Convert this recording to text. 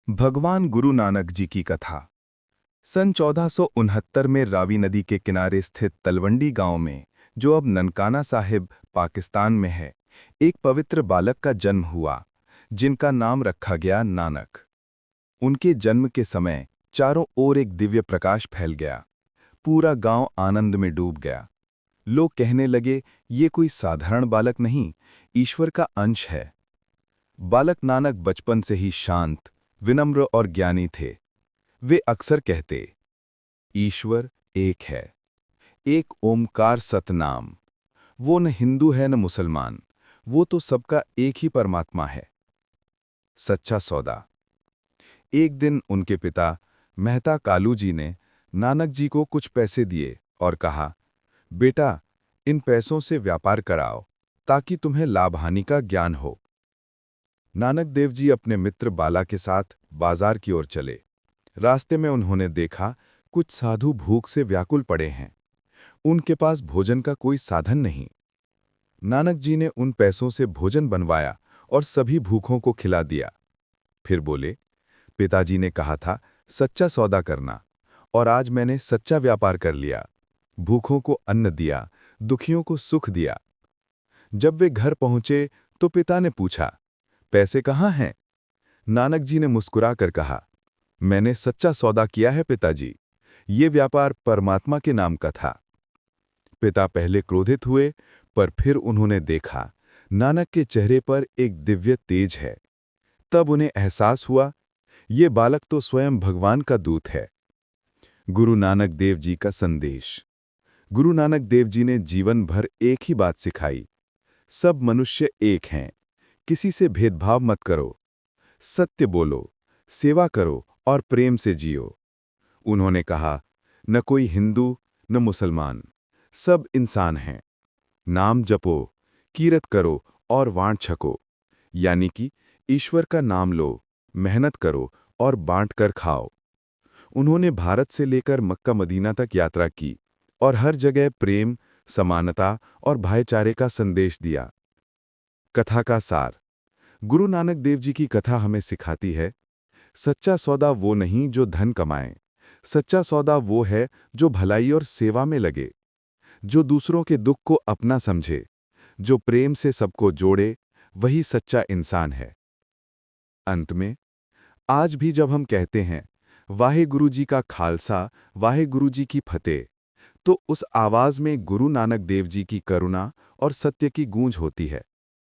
भगवान गुरु नानक जी की कथा। सन 1469 में रावी नदी के किनारे स्थित तलवंडी गांव में, जो अब ननकाना साहिब पाकिस्तान में है, एक पवित्र बालक का जन्म हुआ, जिनका नाम रखा गया नानक। उनके जन्म के समय चारों ओर एक दिव्य प्रकाश फैल गया। पूरा गांव आनंद में डूब गया। लोग कहने लगे, ये कोई साधारण बालक नहीं, ईश्वर का अंश है। बालक नानक बचपन से ही शांत, विनम्र और ज्ञानी थे। वे अक्सर कहते, ईश्वर एक है, एक ओमकार सतनाम। वो न हिंदू है न मुसलमान, वो तो सबका एक ही परमात्मा है। सच्चा सौदा। एक दिन उनके पिता मेहता कालू जी ने नानक जी को कुछ पैसे दिए और कहा, बेटा, इन पैसों से व्यापार कराओ, ताकि तुम्हें लाभ हानि का ज्ञान हो। नानक देव जी अपने मित्र बाला के साथ बाजार की ओर चले। रास्ते में उन्होंने देखा, कुछ साधु भूख से व्याकुल पड़े हैं। उनके पास भोजन का कोई साधन नहीं। नानक जी ने उन पैसों से भोजन बनवाया और सभी भूखों को खिला दिया। फिर बोले, पिताजी ने कहा था सच्चा सौदा करना, और आज मैंने सच्चा व्यापार कर लिया। भूखों को अन्न दिया, दुखियों को सुख दिया। जब वे घर पहुंचे तो पिता ने पूछा, पैसे कहाँ हैं? नानक जी ने मुस्कुराकर कहा, मैंने सच्चा सौदा किया है पिताजी, ये व्यापार परमात्मा के नाम का था। पिता पहले क्रोधित हुए, पर फिर उन्होंने देखा, नानक के चेहरे पर एक दिव्य तेज है। तब उन्हें एहसास हुआ, ये बालक तो स्वयं भगवान का दूत है। गुरु नानक देव जी का संदेश। गुरु नानक देव जी ने जीवन भर एक ही बात सिखाई, सब मनुष्य एक हैं, किसी से भेदभाव मत करो, सत्य बोलो, सेवा करो और प्रेम से जियो। उन्होंने कहा, न कोई हिंदू न मुसलमान, सब इंसान हैं। नाम जपो, कीरत करो और वाण छको, यानी कि ईश्वर का नाम लो, मेहनत करो और बांट कर खाओ। उन्होंने भारत से लेकर मक्का मदीना तक यात्रा की और हर जगह प्रेम, समानता और भाईचारे का संदेश दिया। कथा का सार। गुरु नानक देव जी की कथा हमें सिखाती है, सच्चा सौदा वो नहीं जो धन कमाए, सच्चा सौदा वो है जो भलाई और सेवा में लगे, जो दूसरों के दुख को अपना समझे, जो प्रेम से सबको जोड़े, वही सच्चा इंसान है। अंत में, आज भी जब हम कहते हैं, वाहे गुरु जी का खालसा, वाहे गुरु जी की फतेह, तो उस आवाज में गुरु नानक देव जी की करुणा और सत्य की गूंज होती है।